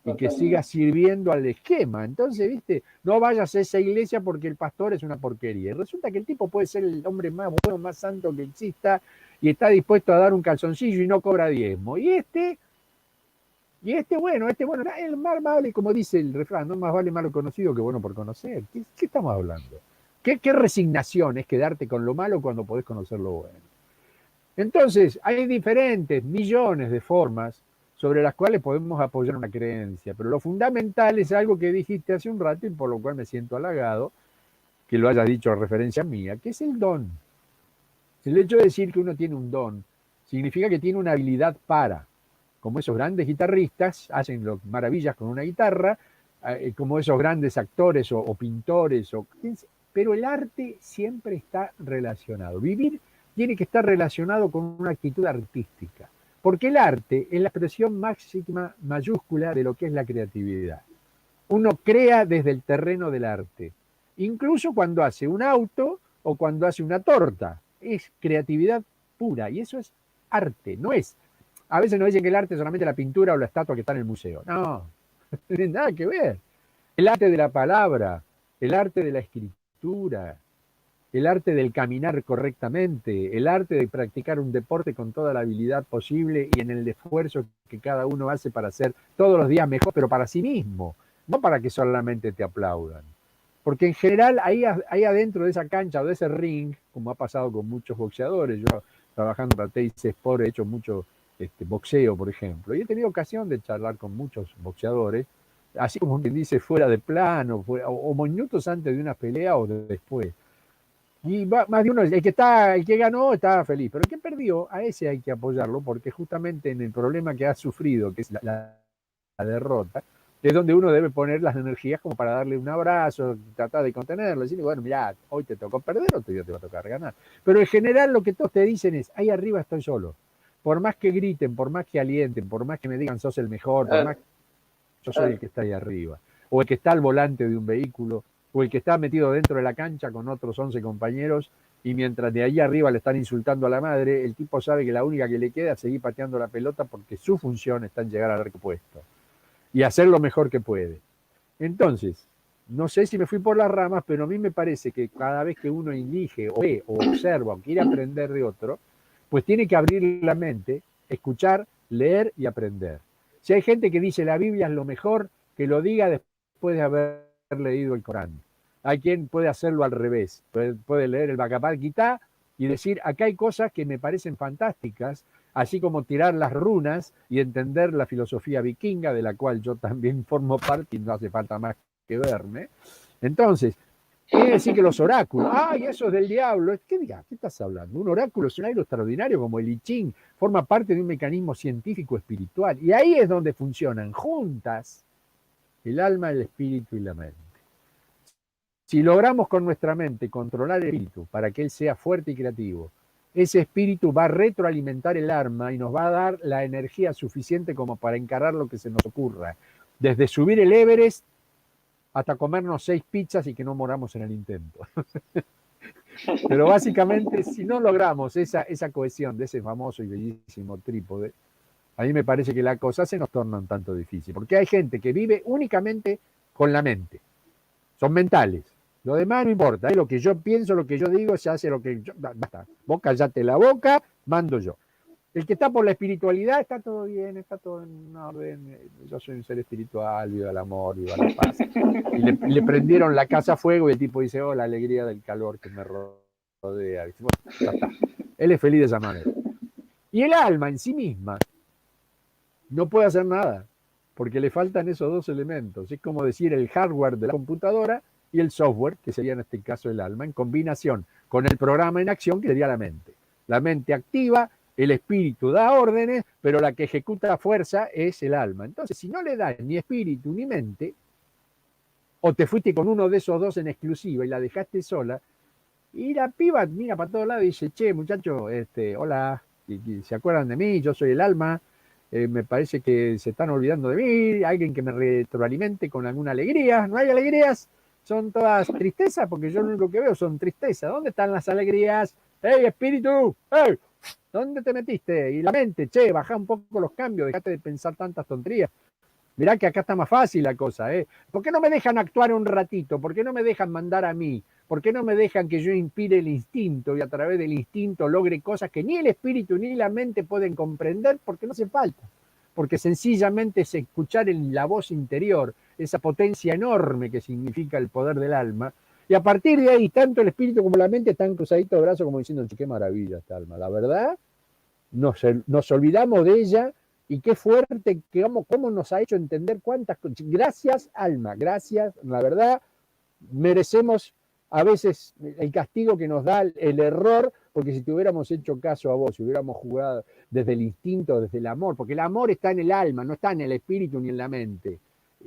y que sigas sirviendo al esquema. Entonces, viste, no vayas a esa iglesia porque el pastor es una porquería. Y resulta que el tipo puede ser el hombre más bueno, más santo que exista y está dispuesto a dar un calzoncillo y no cobra diezmo. Y este, bueno, el mal vale, como dice el refrán, no más vale malo conocido que bueno por conocer. ¿Qué estamos hablando? ¿Qué resignación es quedarte con lo malo cuando podés conocer lo bueno? Entonces, hay diferentes millones de formas sobre las cuales podemos apoyar una creencia, pero lo fundamental es algo que dijiste hace un rato y por lo cual me siento halagado que lo hayas dicho a referencia mía, que es el don. El hecho de decir que uno tiene un don significa que tiene una habilidad para, como esos grandes guitarristas hacen maravillas con una guitarra, como esos grandes actores o pintores, pero el arte siempre está relacionado. Vivir tiene que estar relacionado con una actitud artística, porque el arte es la expresión máxima mayúscula de lo que es la creatividad. Uno crea desde el terreno del arte, incluso cuando hace un auto o cuando hace una torta. Es creatividad pura y eso es arte, no es. A veces nos dicen que el arte es solamente la pintura o la estatua que está en el museo. No, no tiene nada que ver. El arte de la palabra, el arte de la escritura, el arte del caminar correctamente, el arte de practicar un deporte con toda la habilidad posible y en el esfuerzo que cada uno hace para ser todos los días mejor, pero para sí mismo, no para que solamente te aplaudan. Porque en general ahí adentro de esa cancha o de ese ring, como ha pasado con muchos boxeadores, yo trabajando para Teis Sport he hecho mucho boxeo, por ejemplo, y he tenido ocasión de charlar con muchos boxeadores, así como quien dice fuera de plano, o minutos antes de una pelea o después. Y más de uno, el que ganó está feliz, pero el que perdió, a ese hay que apoyarlo, porque justamente en el problema que ha sufrido, que es la derrota, es donde uno debe poner las energías como para darle un abrazo, tratar de contenerlo, decirle, bueno, mirá, hoy te tocó perder, otro día te va a tocar ganar. Pero en general lo que todos te dicen es, ahí arriba estoy solo. Por más que griten, por más que alienten, por más que me digan sos el mejor, por más que yo soy el que está ahí arriba. o el que está al volante de un vehículo, o el que está metido dentro de la cancha con otros 11 compañeros, y mientras de ahí arriba le están insultando a la madre, el tipo sabe que la única que le queda es seguir pateando la pelota porque su función está en llegar al repuesto y hacer lo mejor que puede. Entonces, no sé si me fui por las ramas, pero a mí me parece que cada vez que uno elige, o ve, o observa, o quiere aprender de otro, pues tiene que abrir la mente, escuchar, leer y aprender. Si hay gente que dice la Biblia es lo mejor, que lo diga después de haber leído el Corán. Hay quien puede hacerlo al revés, puede leer el Bhagavad Gita y decir, acá hay cosas que me parecen fantásticas, así como tirar las runas y entender la filosofía vikinga, de la cual yo también formo parte y no hace falta más que verme. Entonces, quiere decir que los oráculos, ¡ay, eso es del diablo! ¿Qué digas? ¿Qué estás hablando? Un oráculo es un algo extraordinario como el I Ching, forma parte de un mecanismo científico espiritual, y ahí es donde funcionan juntas el alma, el espíritu y la mente. Si logramos con nuestra mente controlar el espíritu para que él sea fuerte y creativo, ese espíritu va a retroalimentar el alma y nos va a dar la energía suficiente como para encarar lo que se nos ocurra. Desde subir el Everest hasta comernos 6 pizzas y que no moramos en el intento. Pero básicamente, si no logramos esa cohesión de ese famoso y bellísimo trípode, a mí me parece que la cosa se nos torna un tanto difícil. Porque hay gente que vive únicamente con la mente. Son mentales. Lo demás no importa, lo que yo pienso, lo que yo digo, se hace lo que yo... Basta, vos callate la boca, mando yo. El que está por la espiritualidad, está todo bien, está todo en orden, yo soy un ser espiritual, viva el amor, viva la paz. Y le prendieron la casa a fuego y el tipo dice, oh, la alegría del calor que me rodea. Dice, bueno, ya está. Él es feliz de esa manera. Y el alma en sí misma no puede hacer nada, porque le faltan esos dos elementos. Es como decir el hardware de la computadora y el software, que sería en este caso el alma, en combinación con el programa en acción, que sería la mente. La mente activa, el espíritu da órdenes, pero la que ejecuta fuerza es el alma. Entonces, si no le das ni espíritu ni mente, o te fuiste con uno de esos dos en exclusiva y la dejaste sola, y la piba mira para todos lados y dice, che, muchacho, hola, y ¿se acuerdan de mí? Yo soy el alma, me parece que se están olvidando de mí, alguien que me retroalimente con alguna alegría. ¿No hay alegrías? Son todas tristezas, porque yo lo único que veo son tristezas. ¿Dónde están las alegrías? ¡Hey, espíritu! ¡Hey! ¿Dónde te metiste? Y la mente, che, bajá un poco los cambios, dejate de pensar tantas tonterías. Mirá que acá está más fácil la cosa, ¿eh? ¿Por qué no me dejan actuar un ratito? ¿Por qué no me dejan mandar a mí? ¿Por qué no me dejan que yo inspire el instinto y a través del instinto logre cosas que ni el espíritu ni la mente pueden comprender? Porque no hace falta. Porque sencillamente es escuchar en la voz interior esa potencia enorme que significa el poder del alma. Y a partir de ahí, tanto el espíritu como la mente están cruzaditos de brazos como diciendo, qué maravilla esta alma. La verdad, nos olvidamos de ella. Y qué fuerte, cómo nos ha hecho entender cuántas cosas. Gracias, alma, gracias. La verdad, merecemos a veces el castigo que nos da el error, porque si te hubiéramos hecho caso a vos, si hubiéramos jugado desde el instinto, desde el amor, porque el amor está en el alma, no está en el espíritu ni en la mente.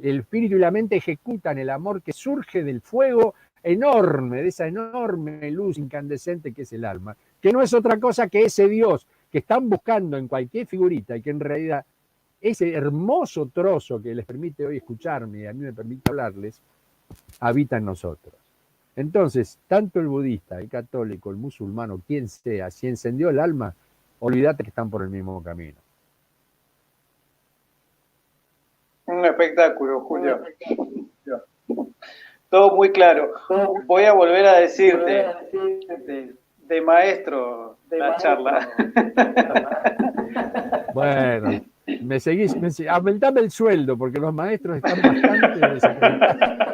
El espíritu y la mente ejecutan el amor que surge del fuego enorme, de esa enorme luz incandescente que es el alma, que no es otra cosa que ese Dios que están buscando en cualquier figurita y que en realidad ese hermoso trozo que les permite hoy escucharme y a mí me permite hablarles, habita en nosotros. Entonces, tanto el budista, el católico, el musulmano, quien sea, si encendió el alma, olvídate que están por el mismo camino. Un espectáculo, Julio. Todo muy claro. Voy a volver a decirte, de maestro, la charla. Bueno, aumentame el sueldo, porque los maestros están bastante desacreditados.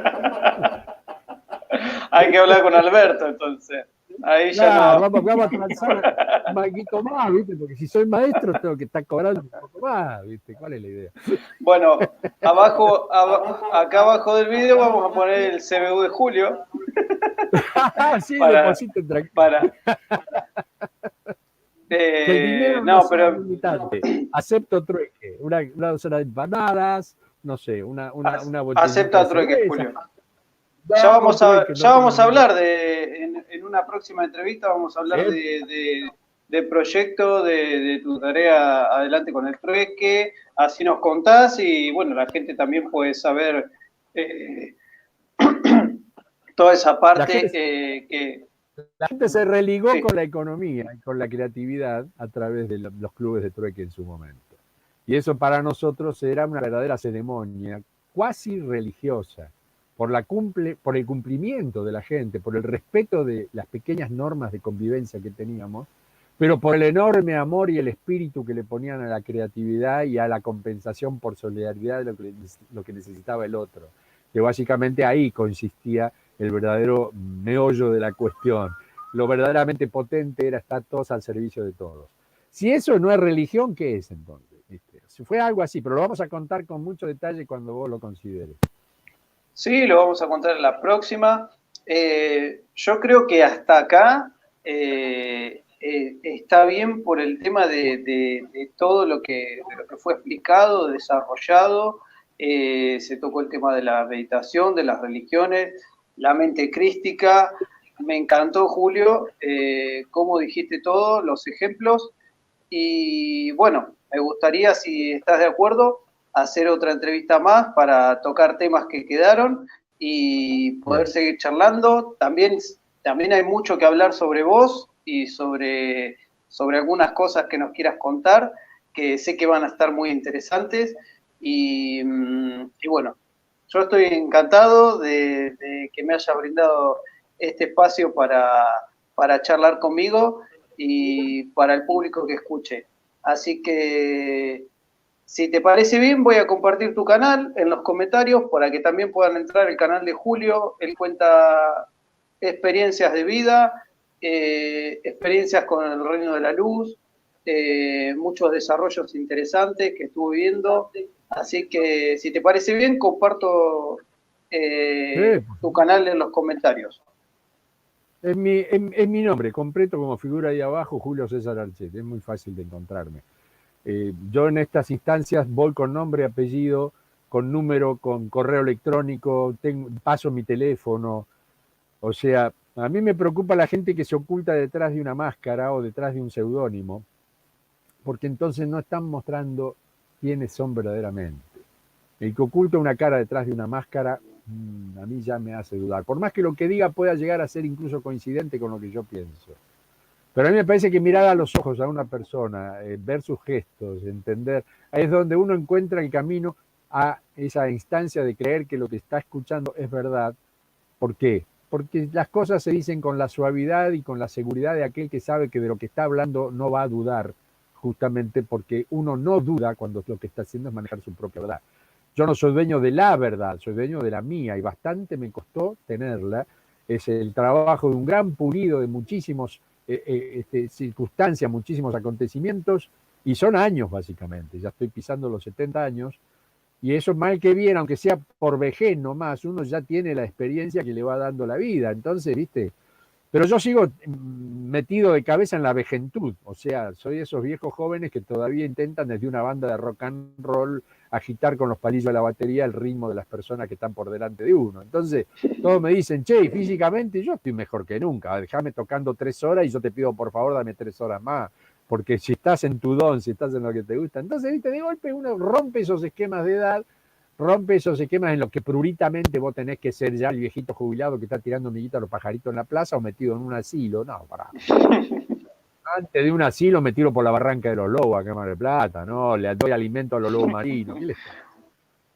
Hay que hablar con Alberto, entonces. Ahí claro, ya no. Vamos a transar un poquito más, ¿viste? Porque si soy maestro tengo que estar cobrando un poco más, ¿viste? ¿Cuál es la idea? Bueno, acá abajo del video vamos a poner el CBU de Julio. Sí, deposito tranquilo. Que el dinero no sea limitante. Acepto trueque. Una docena de empanadas, no sé, una botellita. Acepta trueque, Julio. Ya vamos a hablar en una próxima entrevista, vamos a hablar de proyecto, de tu tarea adelante con el trueque, así nos contás y bueno, la gente también puede saber eh, toda esa parte que... La gente se religó Sí. con la economía y con la creatividad a través de los clubes de trueque en su momento. Y eso para nosotros era una verdadera ceremonia, cuasi religiosa, por el cumplimiento de la gente, por el respeto de las pequeñas normas de convivencia que teníamos, pero por el enorme amor y el espíritu que le ponían a la creatividad y a la compensación por solidaridad de lo que necesitaba el otro. Que básicamente ahí consistía el verdadero meollo de la cuestión. Lo verdaderamente potente era estar todos al servicio de todos. Si eso no es religión, ¿qué es entonces? Si fue algo así, pero lo vamos a contar con mucho detalle cuando vos lo consideres. Sí, lo vamos a contar en la próxima. Yo creo que hasta acá está bien por el tema de todo lo que fue explicado, desarrollado. Se tocó el tema de la meditación, de las religiones, la mente crística. Me encantó, Julio, cómo dijiste todo, los ejemplos. Y bueno, me gustaría, si estás de acuerdo, hacer otra entrevista más para tocar temas que quedaron y poder seguir charlando. También hay mucho que hablar sobre vos y sobre algunas cosas que nos quieras contar, que sé que van a estar muy interesantes. Y bueno, yo estoy encantado de que me haya brindado este espacio para charlar conmigo y para el público que escuche. Así que, si te parece bien, voy a compartir tu canal en los comentarios para que también puedan entrar al canal de Julio. Él cuenta experiencias de vida, experiencias con el Reino de la Luz, muchos desarrollos interesantes que estuve viendo. Así que, si te parece bien, comparto tu canal en los comentarios. Es mi nombre completo como figura ahí abajo, Julio César Archet. Es muy fácil de encontrarme. Yo en estas instancias voy con nombre, apellido, con número, con correo electrónico, paso mi teléfono. O sea, a mí me preocupa la gente que se oculta detrás de una máscara o detrás de un seudónimo, porque entonces no están mostrando quiénes son verdaderamente. El que oculta una cara detrás de una máscara, a mí ya me hace dudar. Por más que lo que diga pueda llegar a ser incluso coincidente con lo que yo pienso. Pero a mí me parece que mirar a los ojos a una persona, ver sus gestos, entender, ahí es donde uno encuentra el camino a esa instancia de creer que lo que está escuchando es verdad. ¿Por qué? Porque las cosas se dicen con la suavidad y con la seguridad de aquel que sabe que de lo que está hablando no va a dudar, justamente porque uno no duda cuando lo que está haciendo es manejar su propia verdad. Yo no soy dueño de la verdad, soy dueño de la mía y bastante me costó tenerla. Es el trabajo de un gran pulido de muchísimas circunstancias, muchísimos acontecimientos y son años básicamente. Ya estoy pisando los 70 años y eso mal que bien, aunque sea por vejez nomás, uno ya tiene la experiencia que le va dando la vida. Entonces, viste, pero yo sigo metido de cabeza en la vejentud, o sea, soy esos viejos jóvenes que todavía intentan desde una banda de rock and roll agitar con los palillos de la batería el ritmo de las personas que están por delante de uno. Entonces, todos me dicen, che, físicamente yo estoy mejor que nunca, déjame tocando 3 horas y yo te pido por favor dame 3 horas más, porque si estás en tu don, si estás en lo que te gusta, entonces, viste, de golpe uno rompe esos esquemas de edad, rompe esos esquemas en los que pruritamente vos tenés que ser ya el viejito jubilado que está tirando amiguitos a los pajaritos en la plaza o metido en un asilo. No, pará. Antes de un asilo me tiro por la barranca de los lobos a Mar del Plata, ¿no? Le doy alimento a los lobos marinos. ¿Qué les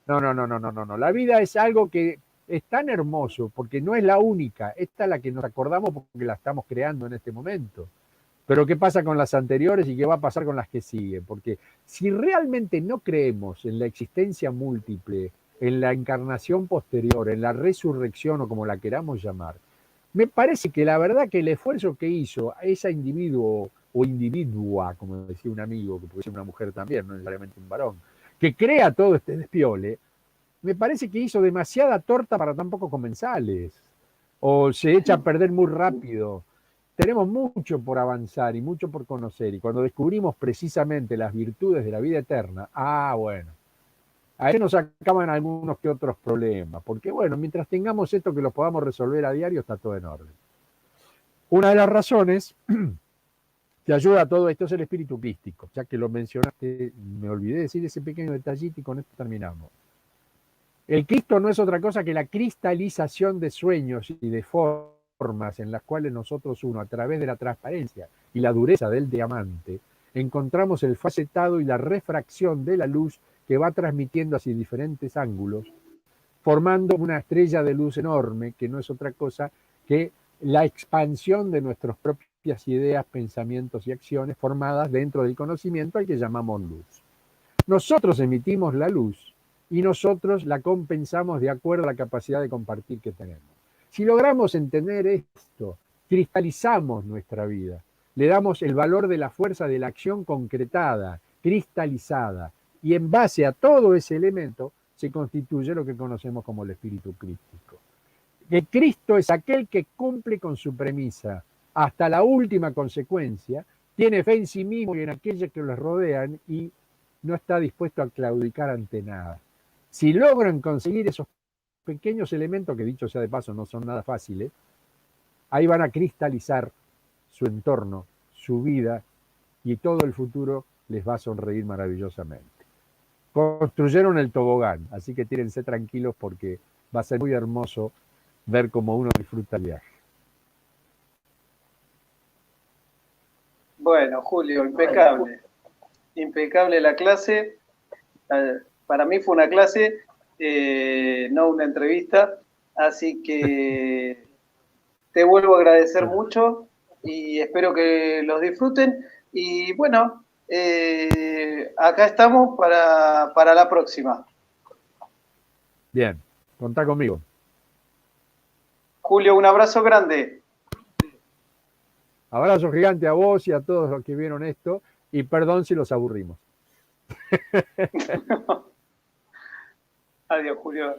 pasa? No. La vida es algo que es tan hermoso porque no es la única. Esta es la que nos acordamos porque la estamos creando en este momento. Pero ¿qué pasa con las anteriores y qué va a pasar con las que siguen? Porque si realmente no creemos en la existencia múltiple, en la encarnación posterior, en la resurrección o como la queramos llamar, me parece que la verdad que el esfuerzo que hizo ese individuo o individua, como decía un amigo, que puede ser una mujer también, no necesariamente un varón, que crea todo este despiole, me parece que hizo demasiada torta para tan pocos comensales, o se echa a perder muy rápido. Tenemos mucho por avanzar y mucho por conocer, y cuando descubrimos precisamente las virtudes de la vida eterna, bueno, ahí nos acaban algunos que otros problemas, porque bueno, mientras tengamos esto que los podamos resolver a diario, está todo en orden. Una de las razones que ayuda a todo esto es el espíritu crístico, ya que lo mencionaste, me olvidé decir ese pequeño detallito y con esto terminamos. El Cristo no es otra cosa que la cristalización de sueños y de formas en las cuales nosotros uno, a través de la transparencia y la dureza del diamante, encontramos el facetado y la refracción de la luz que va transmitiendo hacia diferentes ángulos, formando una estrella de luz enorme que no es otra cosa que la expansión de nuestras propias ideas, pensamientos y acciones formadas dentro del conocimiento al que llamamos luz. Nosotros emitimos la luz y nosotros la compensamos de acuerdo a la capacidad de compartir que tenemos. Si logramos entender esto, cristalizamos nuestra vida, le damos el valor de la fuerza de la acción concretada, cristalizada, y en base a todo ese elemento se constituye lo que conocemos como el espíritu crístico. Que Cristo es aquel que cumple con su premisa hasta la última consecuencia, tiene fe en sí mismo y en aquellos que los rodean y no está dispuesto a claudicar ante nada. Si logran conseguir esos pequeños elementos, que dicho sea de paso no son nada fáciles, ahí van a cristalizar su entorno, su vida, y todo el futuro les va a sonreír maravillosamente. Construyeron el tobogán, así que tírense tranquilos porque va a ser muy hermoso ver cómo uno disfruta el viaje. Bueno, Julio, impecable. Impecable la clase. Para mí fue una clase, no una entrevista. Así que te vuelvo a agradecer mucho y espero que los disfruten. Y bueno, acá estamos para la próxima. Bien, contá conmigo. Julio, un abrazo grande. Abrazo gigante a vos y a todos los que vieron esto, y perdón si los aburrimos. Adiós, Julio.